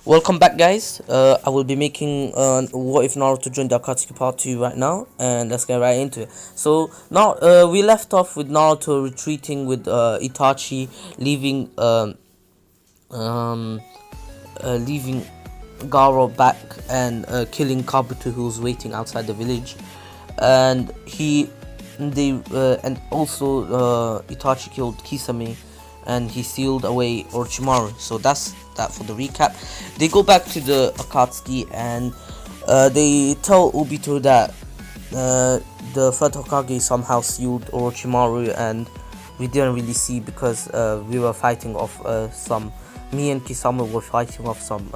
Welcome back, guys. I will be making what if Naruto joined the Akatsuki part 2 right now, and let's get right into it. So now we left off with Naruto retreating with Itachi, leaving um, leaving Garo back and killing Kabuto, who was waiting outside the village, and and also Itachi killed Kisame, and he sealed away Orochimaru. So that's that for the recap. They go back to the Akatsuki and they tell Obito that the third Hokage somehow sealed Orochimaru, and we didn't really see because we were fighting off some. Me and Kisame were fighting off some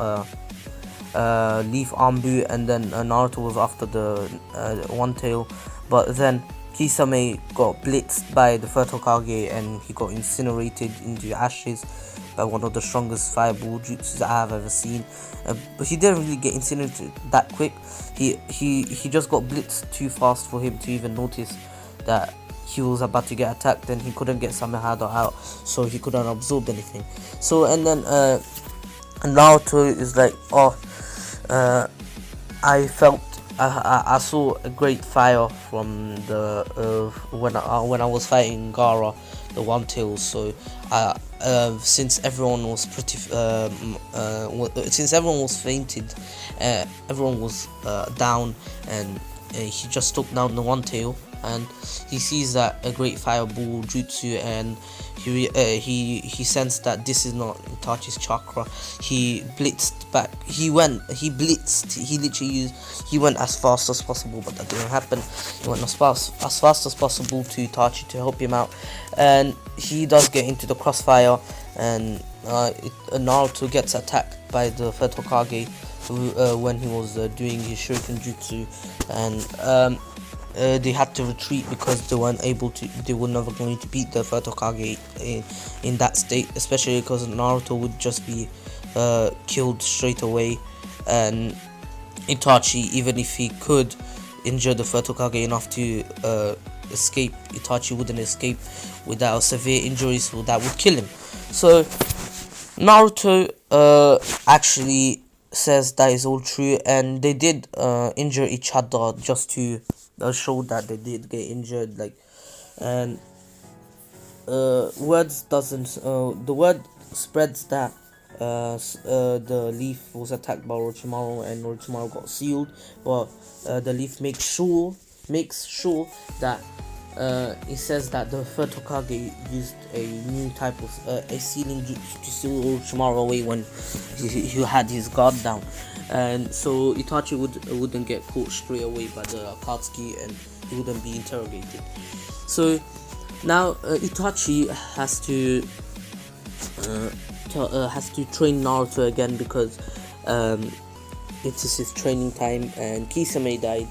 Leaf Ambu, and then Naruto was after the One Tail, but then Kisame got blitzed by the third Hokage and he got incinerated into ashes by one of the strongest fireball jutsus I have ever seen. But he didn't really get incinerated that quick. He just got blitzed too fast for him to even notice that he was about to get attacked, and he couldn't get Samehada out, so he couldn't absorb anything. So and then Naruto is like, I felt I saw a great fire from the when I was fighting Gara, the One Tails. So since everyone was since everyone was fainted, everyone was down, and he just took down the One Tail, and he sees that a great fireball jutsu, and he sensed that this is not Itachi's chakra. He blitzed back. He blitzed. He went as fast as possible, but that didn't happen. He went as fast as possible to Itachi to help him out, and he does get into the crossfire, and Naruto gets attacked by the third Hokage when he was doing his Shuriken Jutsu, and they had to retreat because they were never going to beat the third Hokage in that state, especially because Naruto would just be killed straight away, and Itachi, even if he could injure the third Hokage enough to escape, Itachi wouldn't escape without severe injuries, so that would kill him. So Naruto actually says that is all true, and they did injure each other just to show that they did get injured, and the word spreads that the leaf was attacked by Orochimaru and Orochimaru got sealed, but the leaf makes sure that it says that the third Hokage used a new type of a sealing jutsu to seal Orochimaru away when he had his guard down, and so Itachi wouldn't get caught straight away by the Akatsuki, and he wouldn't be interrogated. So now Itachi has to train Naruto again because it is his training time, and Kisame died.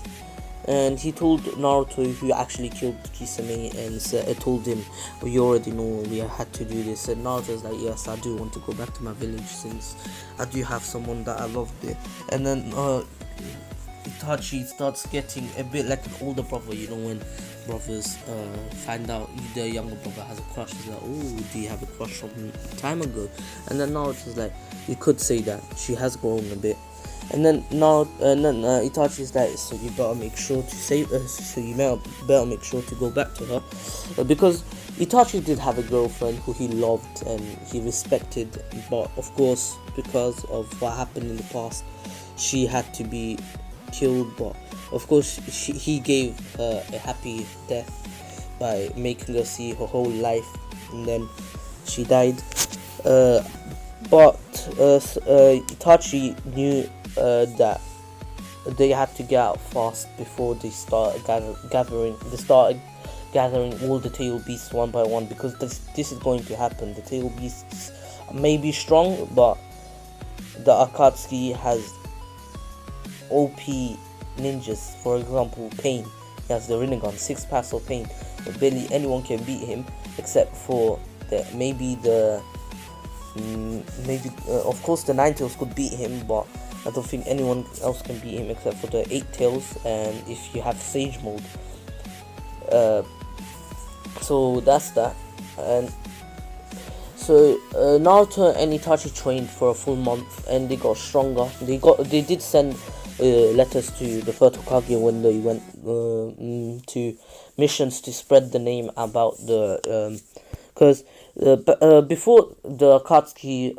And he told Naruto who actually killed Kisame, and told him, you already know we had to do this. And Naruto's like, yes, I do want to go back to my village since I do have someone that I love there. And then Itachi starts getting a bit like an older brother, when brothers find out their younger brother has a crush. He's like, oh, do you have a crush from time ago? And then Naruto's like, you could say that, she has grown a bit. And then Itachi's like, so you better make sure to save her. So you better make sure to go back to her, because Itachi did have a girlfriend who he loved and he respected, but of course because of what happened in the past, she had to be killed. But of course he gave her a happy death by making her see her whole life, and then she died. But Itachi knew that they had to get out fast before they started gathering all the tail beasts one by one, because this is going to happen. The tail beasts may be strong, but the Akatsuki has OP ninjas. For example, Pain. He has the Rinnegan, 6 packs of Pain, but barely anyone can beat him except for of course the Nine Tails could beat him, but I don't think anyone else can beat him except for the 8 Tails, and if you have Sage mode. So that's that. And So Naruto and Itachi trained for a full month, and they got stronger. They did send letters to the third Hokage when they went to missions to spread the name about the because before the Akatsuki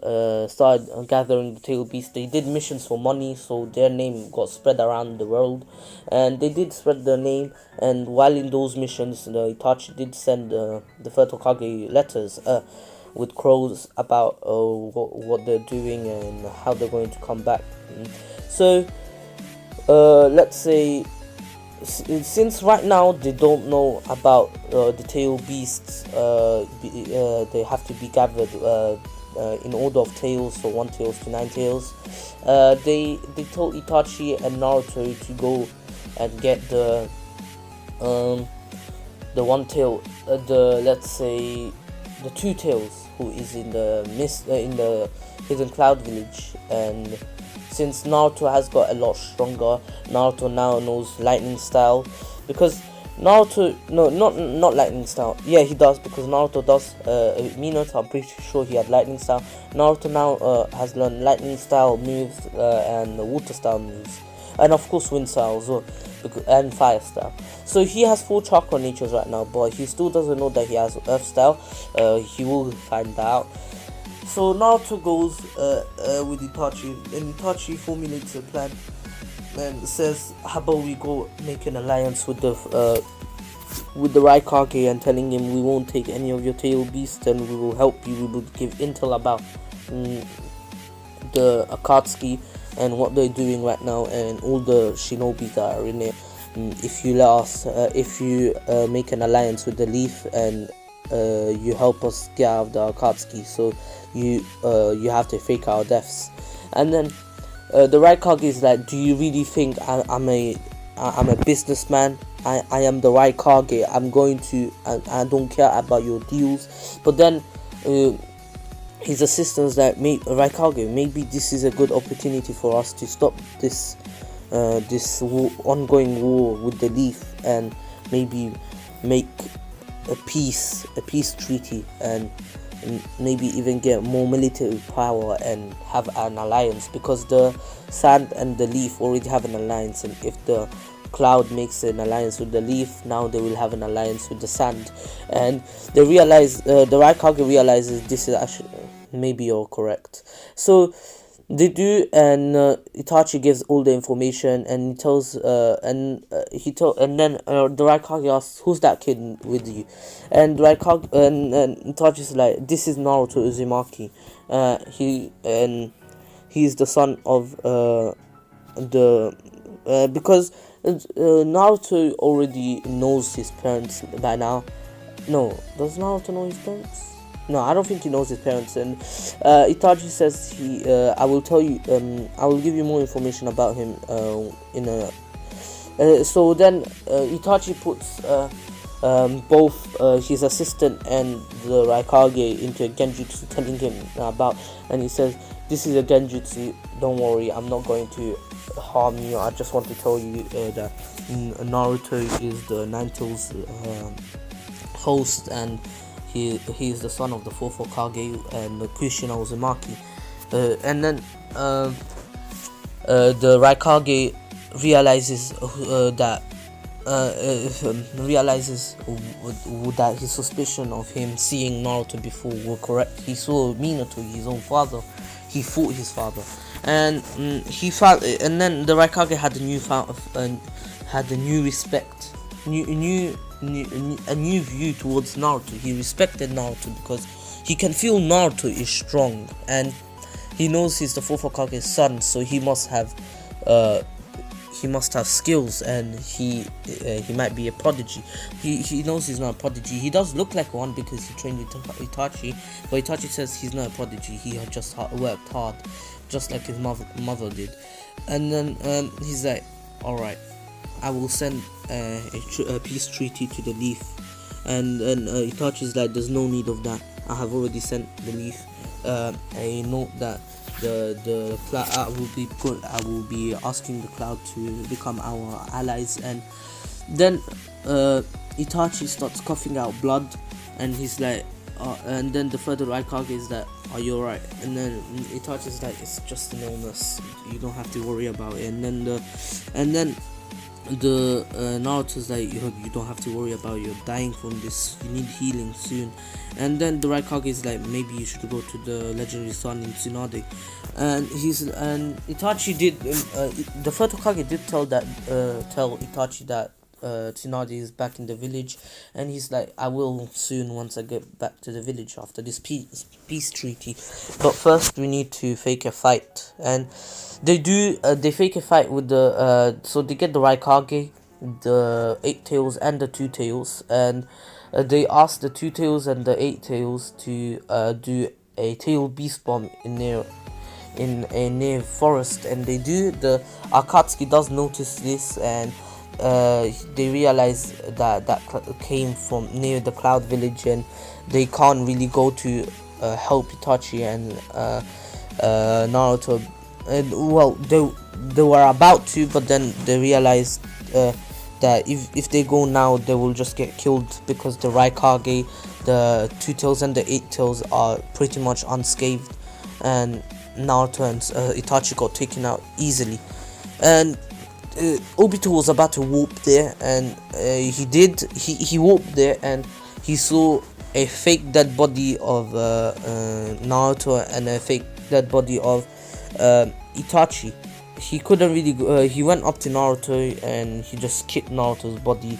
started gathering the tail beast, they did missions for money, so their name got spread around the world, and they did spread their name. And while in those missions, the Itachi did send the third Hokage letters with crows about what they're doing and how they're going to come back. So let's say since right now they don't know about the tail beasts, they have to be gathered in order of tails, so 1 tails to 9 tails. They told Itachi and Naruto to go and get the 1 tail, let's say the 2 tails, who is in the in the hidden cloud village. And since Naruto has got a lot stronger, Naruto now knows lightning style, because Naruto, no, not lightning style. Yeah, he does, because Naruto does. Minato, I'm pretty sure he had lightning style. Naruto now has learned lightning style moves and water style moves, and of course wind style as well, and fire style. So he has 4 chakra natures right now, but he still doesn't know that he has earth style. He will find out. So Naruto goes with Itachi, and Itachi formulates a plan and says, how about we go make an alliance with the Raikage, and telling him we won't take any of your tail beasts, and we will help you, we will give intel about the Akatsuki and what they're doing right now, and all the shinobi that are in it. If you let us, if you make an alliance with the Leaf, and you help us get out of the Akatsuki, so you have to fake our deaths. And then the Raikage is like, do you really think I'm a businessman? I am the Raikage. I'm going to, I don't care about your deals. But then his assistant's like, Raikage, maybe this is a good opportunity for us to stop this ongoing war with the Leaf, and maybe make a peace treaty, and maybe even get more military power and have an alliance, because the Sand and the Leaf already have an alliance, and if the Cloud makes an alliance with the Leaf, now they will have an alliance with the Sand. And they realize, the Raikage realizes this is actually, maybe you're correct. So they do, and Itachi gives all the information, and he tells, and then the Raikage asks, "Who's that kid with you?" And Raikage and Itachi's like, "This is Naruto Uzumaki. He's the son of because Naruto already knows his parents by now. No, does Naruto know his parents? No, I don't think he knows his parents." And Itachi says I will tell you, I will give you more information about him in a. So then Itachi puts both his assistant and the Raikage into a genjutsu, telling him about, and he says, "This is a genjutsu. Don't worry, I'm not going to harm you. I just want to tell you that Naruto is the Nine Tails host, and he is the son of the 4th Hokage and Kushina Uzumaki." And then the Raikage realizes that his suspicion of him seeing Naruto before were correct. He saw Minato, his own father. He fought his father, and he found. And then the Raikage had a new respect, a new view towards Naruto. He respected Naruto because he can feel Naruto is strong, and he knows he's the 4th Hokage's son, so he must have skills, and he might be a prodigy. He knows he's not a prodigy. He does look like one because he trained with Itachi, but Itachi says he's not a prodigy. He had just worked hard, just like his mother did. And then he's like, "All right, I will send a peace treaty to the Leaf." And Itachi's like, "There's no need of that. I have already sent the Leaf a note that the cloud I will be asking the Cloud to become our allies." And then Itachi starts coughing out blood, and he's like, and then the further Raikage is that, are you alright? And then Itachi is like, it's just an illness, you don't have to worry about it. And then the Naruto's like, you don't have to worry about it, you're dying from this, you need healing soon. And then the Raikage is like, maybe you should go to the legendary Sannin Tsunade. And Itachi did the first Hokage did tell Itachi that Tsunade is back in the village, and he's like, I will soon once I get back to the village after this peace treaty, but first we need to fake a fight. And they fake a fight with the so they get the Raikage, the 8 tails and the 2 tails, and they ask the 2 tails and the 8 tails to do a tail beast bomb in a near forest, and they do. The Akatsuki does notice this, and they realize that came from near the Cloud Village, and they can't really go to help Itachi and Naruto. And well, they were about to, but then they realized that if they go now, they will just get killed, because the Raikage, the 2 tails and the 8 tails are pretty much unscathed, and Naruto and Itachi got taken out easily. And Obito was about to warp there, and he warped there, and he saw a fake dead body of Naruto and a fake dead body of Itachi. He couldn't really go, he went up to Naruto and he just kicked Naruto's body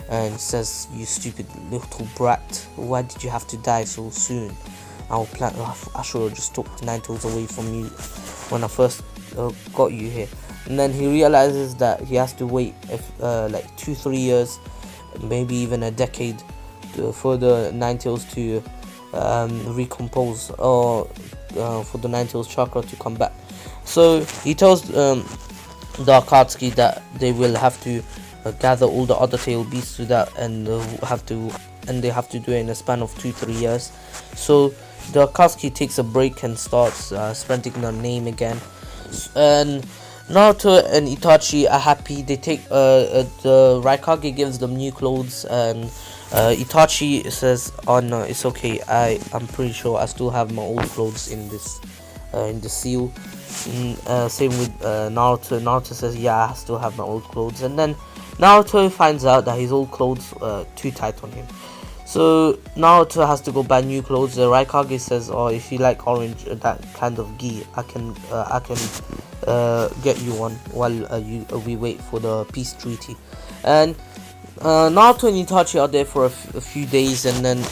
and says, you stupid little brat, why did you have to die so soon? I should have just took the 9 tails away from you when I first got you here. And then he realizes that he has to wait like 2-3 years, maybe even a decade, for the 9 tails to recompose, or for the 9 tails chakra to come back. So he tells the Akatsuki that they will have to gather all the other tail beasts to that, and they have to do it in a span of 2-3 years. So the Akatsuki takes a break and starts spreading their name again, and Naruto and Itachi are happy. They take the Raikage gives them new clothes, and Itachi says, oh no, it's okay, I'm pretty sure I still have my old clothes in the seal. Same with Naruto. Naruto says, yeah, I still have my old clothes. And then Naruto finds out that his old clothes are too tight on him, so Naruto has to go buy new clothes. The Raikage says, oh, if you like orange, that kind of gi, I can get you one while we wait for the peace treaty. And Naruto and Itachi are there for a few days, and then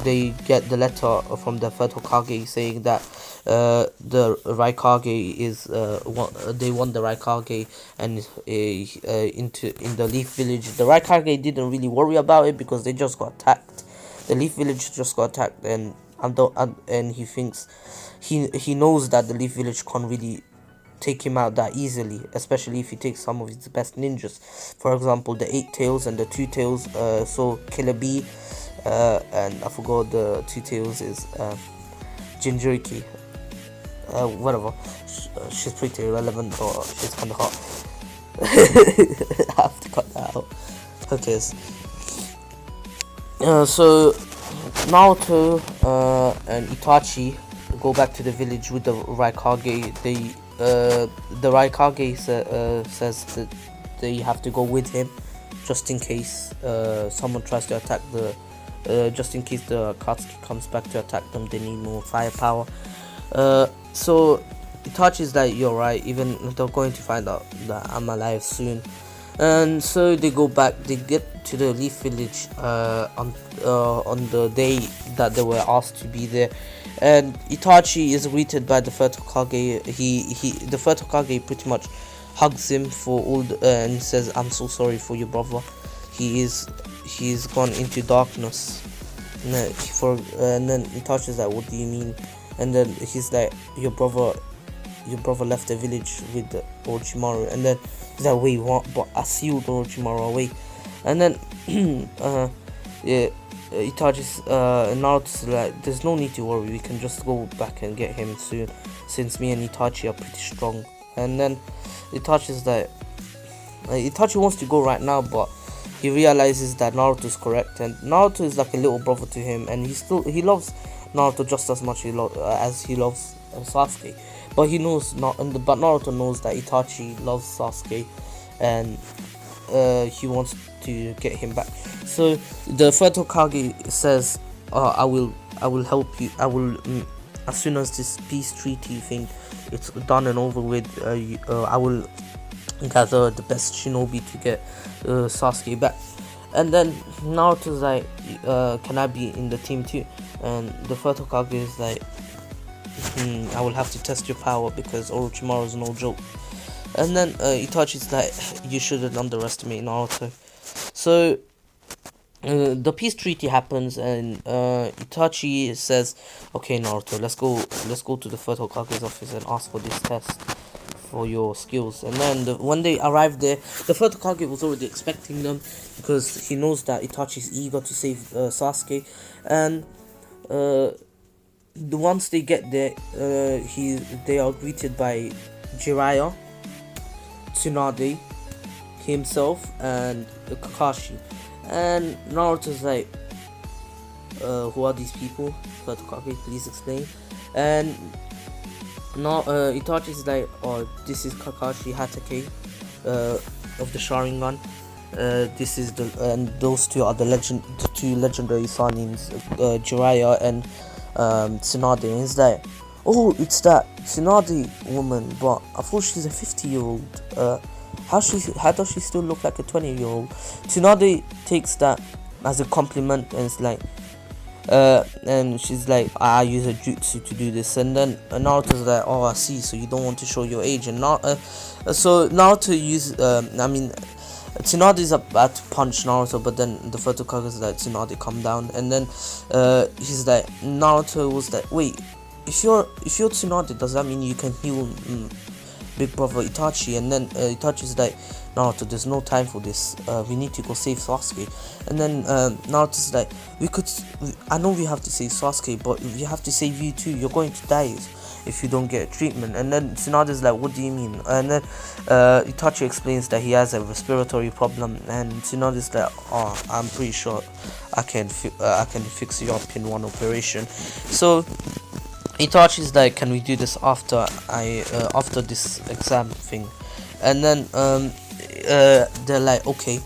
they get the letter from the third Hokage saying that the Raikage is they won the Raikage and in the Leaf Village. The Raikage didn't really worry about it because they just got attacked. The Leaf Village just got attacked, and he thinks he knows that the Leaf Village can't really take him out that easily, especially if he takes some of his best ninjas. For example, the 8 tails and the 2 tails. So Killer Bee, and I forgot the 2 tails is Jinchuriki. Whatever. She's pretty irrelevant, but she's kind of hot. I have to cut that out. Who cares? So Naruto and Itachi go back to the village with the Raikage. The Raikage says that they have to go with him, just in case someone tries to attack just in case the Akatsuki comes back to attack them. They need more firepower. So Itachi's like, you're right, even they're going to find out that I'm alive soon. And so they go back. They get to the Leaf Village on the day that they were asked to be there, and Itachi is greeted by the third Hokage. The third Hokage pretty much hugs him for all and says, I'm so sorry for your brother. He's gone into darkness. And then Itachi's like, what do you mean? And then he's like, your brother left the village with Orochimaru. And then he's like, wait, what? But I sealed Orochimaru away. And then Itachi's Naruto's like, there's no need to worry, we can just go back and get him soon, since me and Itachi are pretty strong. And then Itachi's like, Itachi wants to go right now, but he realizes that Naruto is correct, and Naruto is like a little brother to him, and he loves Naruto just as much as he loves Sasuke. But he knows not, but Naruto knows that Itachi loves Sasuke, and he wants to get him back. So the third Hokage says, I will help you. I will as soon as this peace treaty thing it's done and over with, I will gather the best shinobi to get Sasuke back. And then Naruto's like, can I be in the team too? And the third Hokage is like, I will have to test your power because Orochimaru is no joke. And then Itachi's like, you shouldn't underestimate Naruto. So the peace treaty happens, and Itachi says, okay Naruto, let's go to the third Hokage's office and ask for this test for your skills. And then when they arrived there, the third Hokage was already expecting them because he knows that Itachi is eager to save Sasuke. And once they get there, they are greeted by Jiraiya, Tsunade himself, and Kakashi. And Naruto's like, who are these people? Third Hokage, please explain. And Itachi's like, oh, this is Kakashi Hatake of the Sharingan. This is and those two are the two legendary Sannins, Jiraiya and Tsunade. And he's like, oh, it's that Tsunade woman, but I thought she's a 50-year-old. How does she still look like a 20-year-old? Tsunade takes that as a compliment, and it's like, and she's like, I use a jutsu to do this. And then Naruto's like, oh, I see, so you don't want to show your age. And so Naruto uses, Tsunade is about to punch Naruto, but then the third Hokage is like, Tsunade, come down. And then he's like, Naruto was like, wait, if you're Tsunade, does that mean you can heal big brother Itachi? And then Itachi's like, Naruto, there's no time for this, we need to go save Sasuke. And then Naruto's like, I know we have to save Sasuke, but we have to save you too, you're going to die if you don't get treatment. And then Tsunade's like, what do you mean? And then Itachi explains that he has a respiratory problem, and Tsunade's like, oh, I'm pretty sure I can fix you up in one operation. So Itachi's like, can we do this after this exam thing? And then they're like, okay,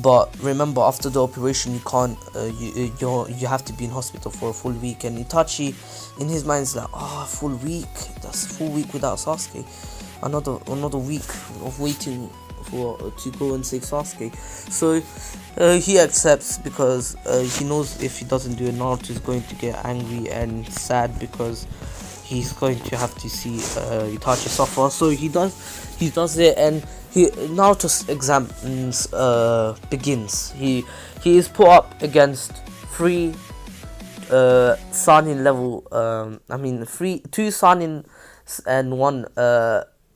but remember, after the operation you can't you have to be in hospital for a full week. And Itachi in his mind is like, oh, full week, that's a full week without Sasuke, another week of waiting to go and save Sasuke. So he accepts because he knows if he doesn't do it, Naruto is going to get angry and sad because he's going to have to see Itachi suffer. So he does it, and Naruto's exam begins. He is put up against three Sannin level, two Sannin and one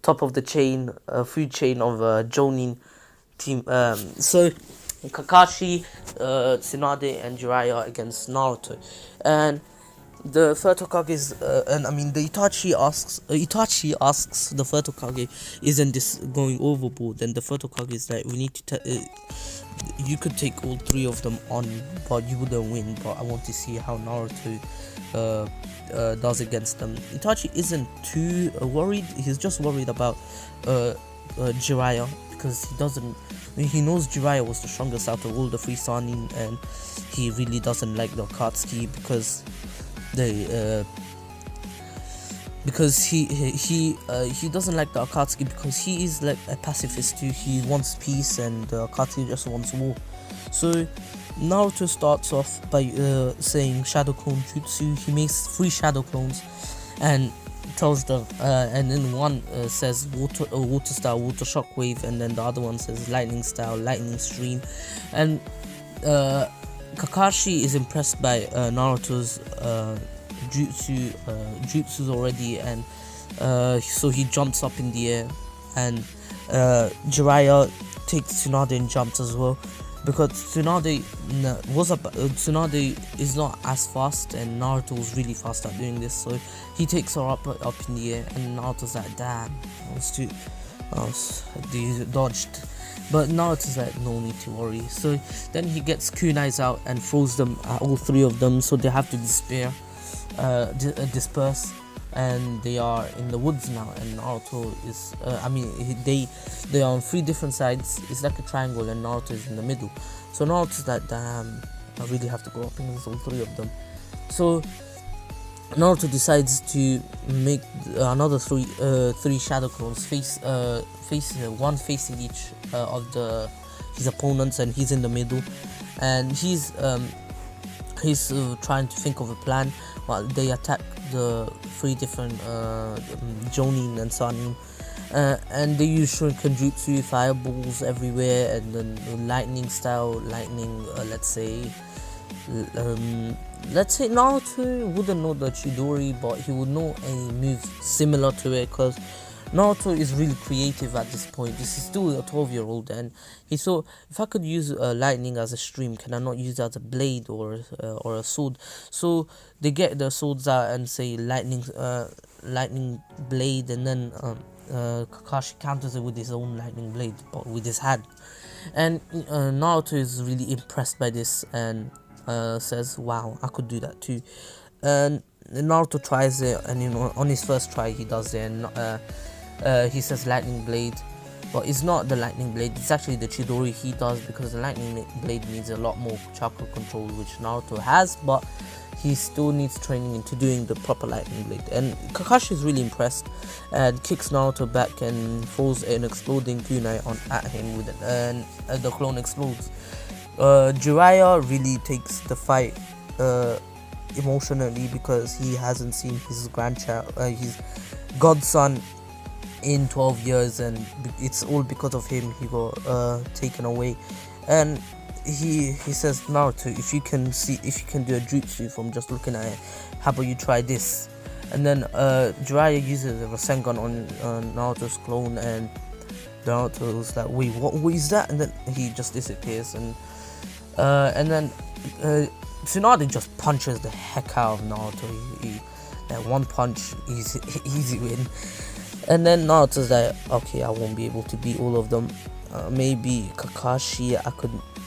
top of the chain food chain of Jonin team. So Kakashi, Tsunade and Jiraiya against Naruto. And the third Hokage is, the Itachi asks the third Hokage, isn't this going overboard? And the third Hokage is like, we need to you could take all three of them on, but you wouldn't win. But I want to see how Naruto does against them. Itachi isn't too worried. He's just worried about Jiraiya, because he knows Jiraiya was the strongest out of all the three Sannin, and he really doesn't like the Akatsuki because he doesn't like the Akatsuki because he is like a pacifist too. He wants peace, and Akatsuki just wants war. So Naruto starts off by saying Shadow Clone Jutsu. He makes 3 Shadow Clones and tells them, and then one says water style, water shockwave, and then the other one says lightning style, lightning stream. And Kakashi is impressed by Naruto's jutsus already, and so he jumps up in the air, and Jiraiya takes Tsunade and jumps as well, because Tsunade is not as fast, and Naruto was really fast at doing this, so he takes her up in the air, and Naruto's like, damn, They dodged. But Naruto's like, no need to worry. So then he gets kunais out and throws them at all three of them, so they have to disperse, and they are in the woods now. And Naruto is, they are on three different sides. It's like a triangle, and Naruto is in the middle. So Naruto's like, damn, I really have to go up against all three of them. So Naruto decides to make another three shadow clones one facing each of his opponents, and he's in the middle, and he's trying to think of a plan while they attack the three different Jonin and Sannin, and they use Shuriken Jutsu, fireballs everywhere, and then lightning, let's say Naruto wouldn't know the Chidori, but he would know any moves similar to it, because Naruto is really creative at this point. This is still a 12-year-old, and he thought, if I could use lightning as a stream, can I not use it as a blade or a sword? So they get their swords out and say lightning blade, and then Kakashi counters it with his own lightning blade, but with his hand. And Naruto is really impressed by this, and says, wow, I could do that too. And Naruto tries it, and on his first try he does it, and he says lightning blade, but it's not the lightning blade, it's actually the Chidori he does, because the lightning blade needs a lot more chakra control, which Naruto has, but he still needs training into doing the proper lightning blade. And Kakashi is really impressed and kicks Naruto back and throws an exploding kunai at him with it, and the clone explodes. Jiraiya really takes the fight emotionally, because he hasn't seen his his godson in 12 years, and it's all because of him he got taken away. And he says, Naruto, if you can do a jutsu from just looking at it, how about you try this? And then Jiraiya uses a Rasengan on Naruto's clone, and Naruto's like, wait, what is that? And then he just disappears, and then Tsunade just punches the heck out of Naruto. That one punch, easy win. And then Naruto's like, okay, I won't be able to beat all of them. Maybe Kakashi,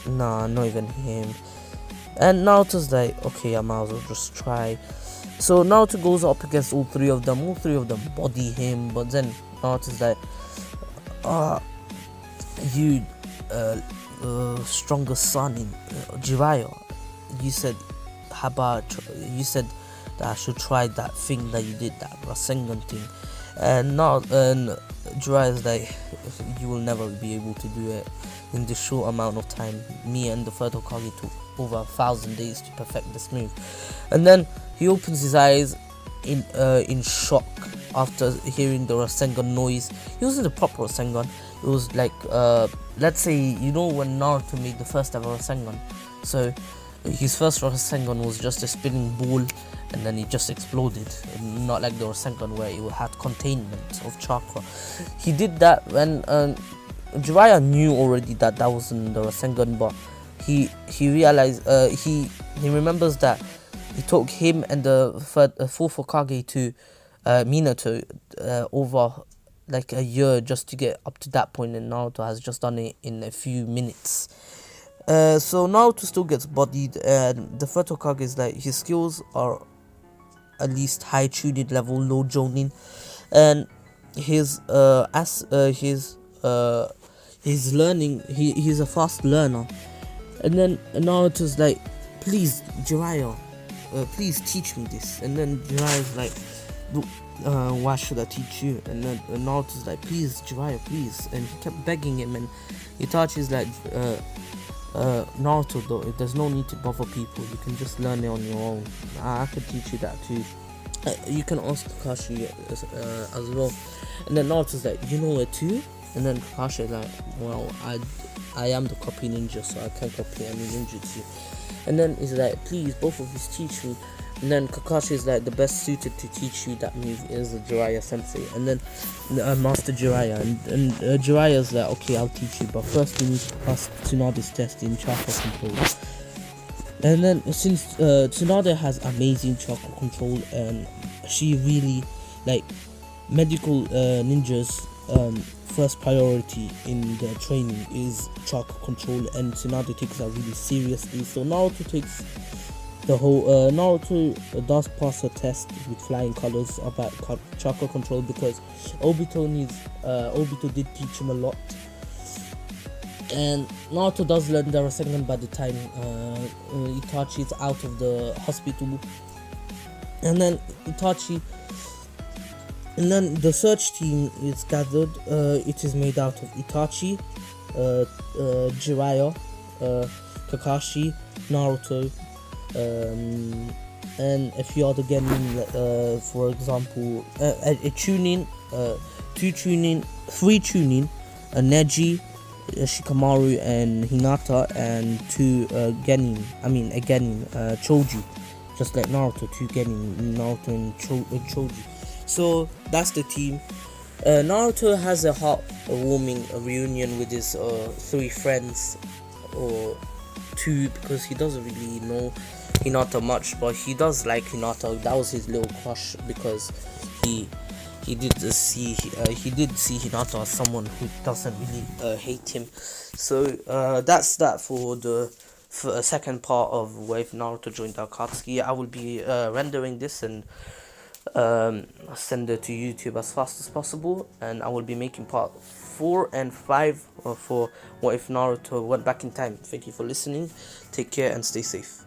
not even him. And Naruto's like, okay, I might as well just try. So Naruto goes up against all three of them. All three of them body him, but then Naruto's like, you stronger son in Jiraiya, you said that I should try that thing that you did, that Rasengan thing, and Jiraiya's like, you will never be able to do it in this short amount of time. Me and the third Hokage took over 1,000 days to perfect this move. And then he opens his eyes in shock after hearing the Rasengan noise. It wasn't a proper Rasengan. It was like, let's say, when Naruto made the first ever Rasengan. So his first Rasengan was just a spinning ball, and then it just exploded. Not like the Rasengan where it had containment of chakra. He did that when Jiraiya knew already that wasn't the Rasengan, but he realized, he remembers that it took him and the fourth Hokage to Minato over like a year just to get up to that point, and Naruto has just done it in a few minutes. So Naruto still gets bodied, and the third Hokage is like, his skills are at least high Chunin level, low Jonin, and his learning, he's a fast learner. And then Naruto's like, please Jiraiya, please teach me this. And then Jiraiya's like, why should I teach you? And then Naruto's like, please Jiraiya, please. And he kept begging him, and Itachi's like, Naruto, though, there's no need to bother people, you can just learn it on your own. I could teach you that too. You can ask Kakashi as well. And then Naruto's like, you know it too? And then Kakashi's like, well, I am the copy ninja, so I can't copy any ninjutsu. And then he's like, please, both of you teach me. And then Kakashi is like, the best suited to teach you that move is the Jiraiya sensei. And then Master Jiraiya. And Jiraiya's like, okay, I'll teach you, but first we need to pass Tsunade's test in chakra control. And then since Tsunade has amazing chakra control, and she really, like, medical ninjas first priority in their training is chakra control, and Tsunade takes that really seriously. So Naruto takes the whole Naruto does pass a test with flying colors about chakra control, because Obito did teach him a lot, and Naruto does learn the Rasengan by the time Itachi is out of the hospital, and then the search team is gathered. It is made out of Itachi, Jiraiya, Kakashi, Naruto, and a few other genin, for example, a Chunin, 2 Chunin, 3 Chunin, a Neji, Shikamaru, and Hinata, and 2 genin, Choji, just like Naruto, 2 genin, Naruto and Choji. So that's the team. Naruto has a heart-warming reunion with his 3 friends, or 2, because he doesn't really know Hinata much, but he does like Hinata. That was his little crush, because he did see Hinata as someone who doesn't really hate him. So that's that for the second part of where Naruto joined Akatsuki. I will be rendering this and send it to YouTube as fast as possible, and I will be making part 4 and 5 for what if Naruto went back in time. Thank you for listening. Take care and stay safe.